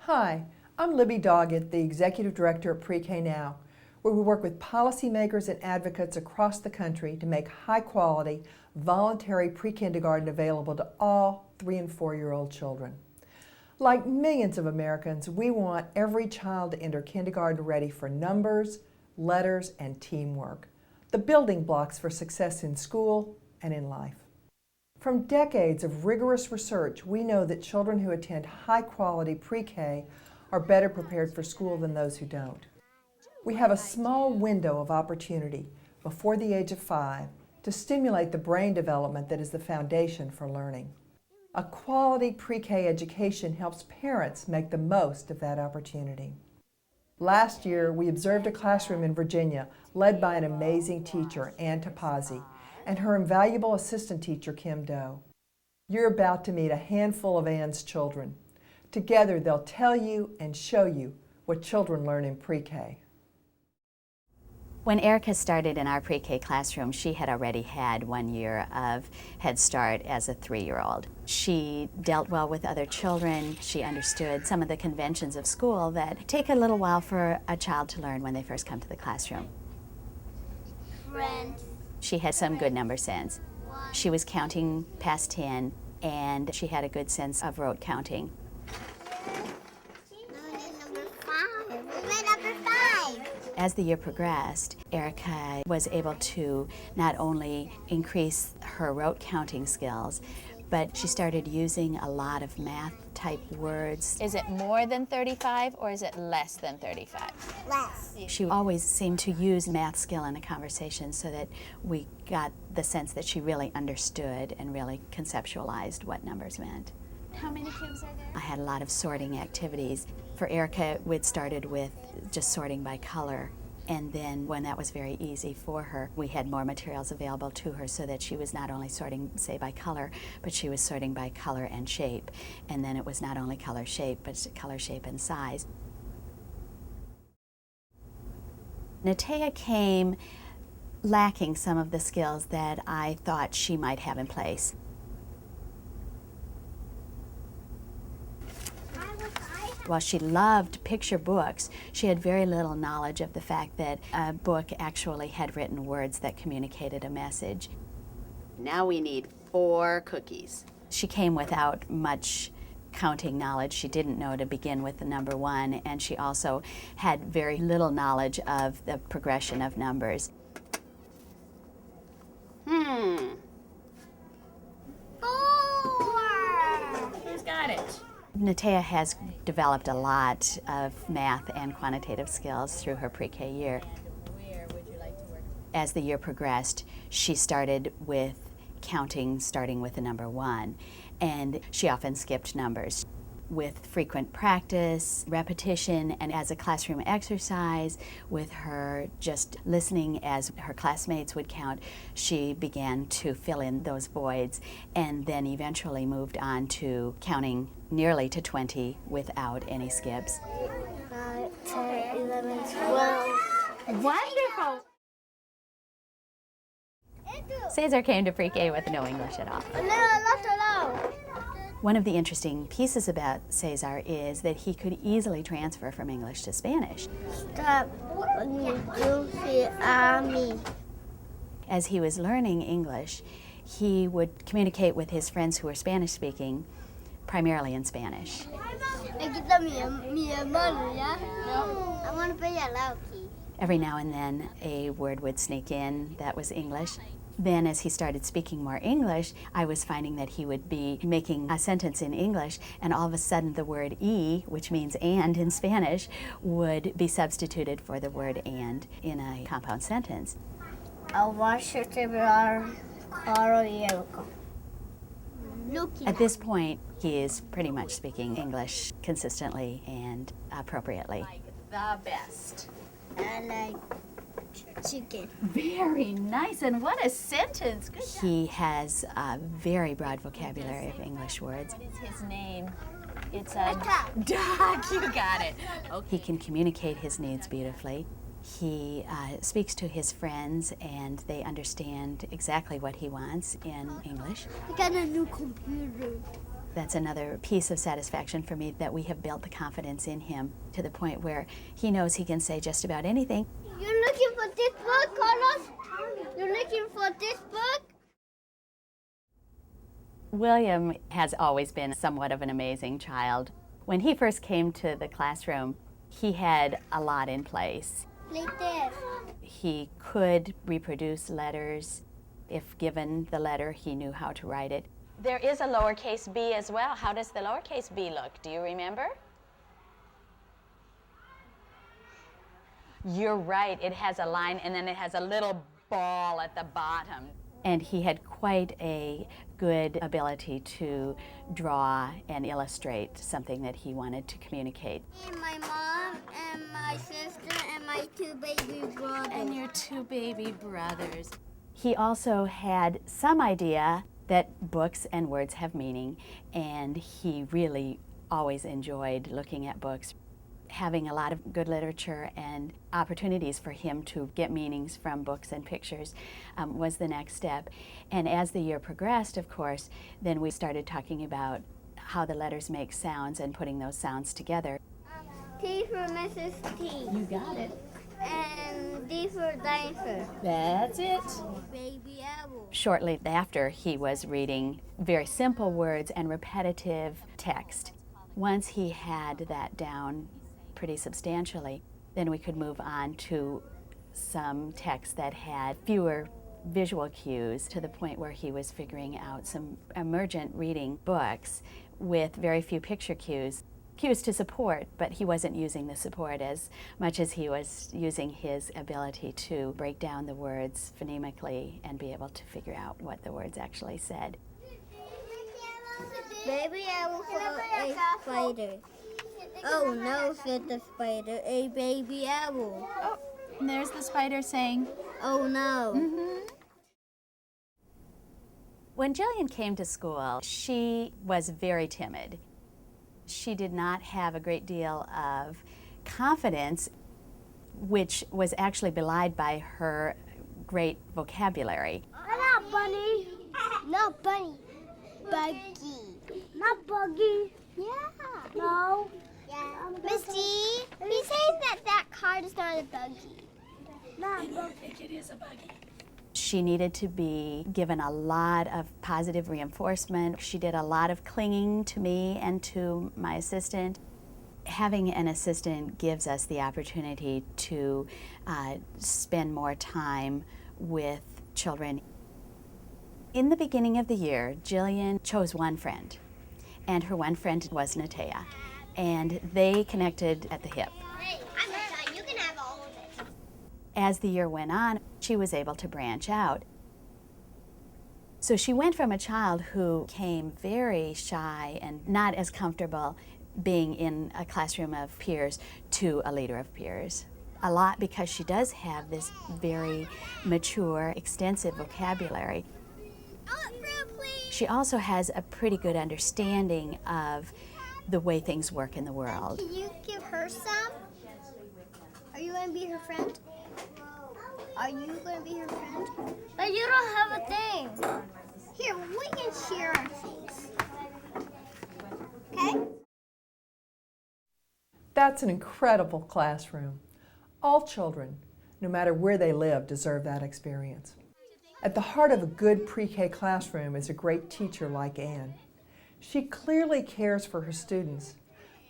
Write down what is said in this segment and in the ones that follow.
Hi, I'm Libby Doggett, the Executive Director at Pre-K Now, where we work with policymakers and advocates across the country to make high-quality, voluntary pre-kindergarten available to all 3- and 4-year-old children. Like millions of Americans, we want every child to enter kindergarten ready for numbers, letters, and teamwork, the building blocks for success in school and in life. From decades of rigorous research, we know that children who attend high-quality pre-K are better prepared for school than those who don't. We have a small window of opportunity before the age of 5 to stimulate the brain development that is the foundation for learning. A quality pre-K education helps parents make the most of that opportunity. Last year, we observed a classroom in Virginia led by an amazing teacher, Ann Topazzi, and her invaluable assistant teacher, Kim Doe. You're about to meet a handful of Ann's children. Together, they'll tell you and show you what children learn in pre-K. When Erica started in our pre-K classroom, she had already had 1 year of Head Start as a 3-year-old. She dealt well with other children. She understood some of the conventions of school that take a little while for a child to learn when they first come to the classroom. Friends. She had some good number sense. She was counting past 10, and she had a good sense of rote counting. As the year progressed, Erica was able to not only increase her rote counting skills, but she started using a lot of math-type words. Is it more than 35 or is it less than 35? Less. She always seemed to use math skill in a conversation so that we got the sense that she really understood and really conceptualized what numbers meant. How many cubes are there? I had a lot of sorting activities. For Erica, we'd started with just sorting by color. And then when that was very easy for her, we had more materials available to her so that she was not only sorting, say, by color, but she was sorting by color and shape. And then it was not only color, shape, but color, shape, and size. Natea came lacking some of the skills that I thought she might have in place. While she loved picture books, she had very little knowledge of the fact that a book actually had written words that communicated a message. Now we need 4 cookies. She came without much counting knowledge. She didn't know to begin with the number 1, and she also had very little knowledge of the progression of numbers. 4. Who's got it? Natea has developed a lot of math and quantitative skills through her pre-K year. Where would you like to work? As the year progressed, she started with counting, starting with the number 1, and she often skipped numbers. With frequent practice, repetition, and as a classroom exercise, with her just listening as her classmates would count, she began to fill in those voids and then eventually moved on to counting nearly to 20 without any skips. 9, 10, 11, 12. Wonderful! Cesar came to pre-K with no English at all. One of the interesting pieces about Cesar is that he could easily transfer from English to Spanish. Stop when you do see me. As he was learning English, he would communicate with his friends who were Spanish-speaking, primarily in Spanish. I want to be a Loki. Every now and then, a word would sneak in that was English. Then as he started speaking more English, I was finding that he would be making a sentence in English, and all of a sudden the word y, which means and in Spanish, would be substituted for the word and in a compound sentence. I want you to be our At this point, he is pretty much speaking English consistently and appropriately. Like the best. I like chicken. Very nice, and what a sentence. Good job. He has a very broad vocabulary of English words. What is his name? It's a duck. duck. You got it. Okay. He can communicate his needs beautifully. He speaks to his friends and they understand exactly what he wants in English. I got a new computer. That's another piece of satisfaction for me, that we have built the confidence in him to the point where he knows he can say just about anything. You're looking for this book, Carlos? You're looking for this book? William has always been somewhat of an amazing child. When he first came to the classroom, he had a lot in place. Like this. He could reproduce letters. If given the letter, he knew how to write it. There is a lowercase b as well. How does the lowercase b look? Do you remember? You're right. It has a line and then it has a little ball at the bottom. And he had quite a good ability to draw and illustrate something that he wanted to communicate. And my mom and my sister and my 2 baby brothers. And your 2 baby brothers. He also had some idea that books and words have meaning, and he really always enjoyed looking at books. Having a lot of good literature and opportunities for him to get meanings from books and pictures was the next step. And as the year progressed, of course, then we started talking about how the letters make sounds and putting those sounds together. T for Mrs. T. You got it. And D for dinosaur. That's it. Baby apple. Shortly after, he was reading very simple words and repetitive text. Once he had that down pretty substantially, then we could move on to some text that had fewer visual cues, to the point where he was figuring out some emergent reading books with very few picture cues to support, but he wasn't using the support as much as he was using his ability to break down the words phonemically and be able to figure out what the words actually said. Baby apple for a spider. Oh no, said the spider, a baby apple. Oh, and there's the spider saying, oh no. Mm-hmm. When Jillian came to school, she was very timid. She did not have a great deal of confidence, which was actually belied by her great vocabulary. Not bunny. Not bunny. Buggy. Not buggy. Yeah. No. Yeah. Misty, he says that car is not a buggy. Not a buggy. I think it is a buggy. She needed to be given a lot of positive reinforcement. She did a lot of clinging to me and to my assistant. Having an assistant gives us the opportunity to spend more time with children. In the beginning of the year, Jillian chose one friend, and her one friend was Natea, and they connected at the hip. Hey, I'm not done. You can have all of it. As the year went on, she was able to branch out. So she went from a child who came very shy and not as comfortable being in a classroom of peers to a leader of peers. A lot because she does have this very mature, extensive vocabulary. She also has a pretty good understanding of the way things work in the world. Can you give her some? Are you going to be her friend? Are you going to be her friend? But you don't have a thing. Here, we can share our things. Okay? That's an incredible classroom. All children, no matter where they live, deserve that experience. At the heart of a good pre-K classroom is a great teacher like Anne. She clearly cares for her students,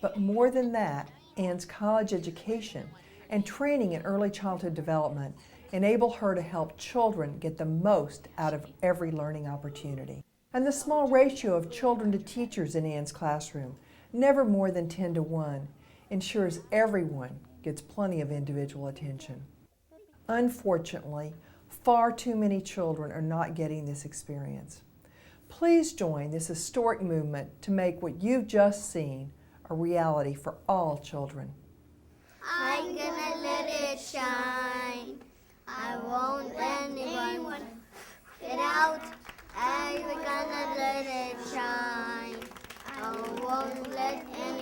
but more than that, Anne's college education and training in early childhood development enable her to help children get the most out of every learning opportunity. And the small ratio of children to teachers in Anne's classroom, never more than 10-to-1, ensures everyone gets plenty of individual attention. Unfortunately, far too many children are not getting this experience. Please join this historic movement to make what you've just seen a reality for all children. I'm gonna let it shine. I won't let anyone get out. I'm gonna let it shine. I won't let anyone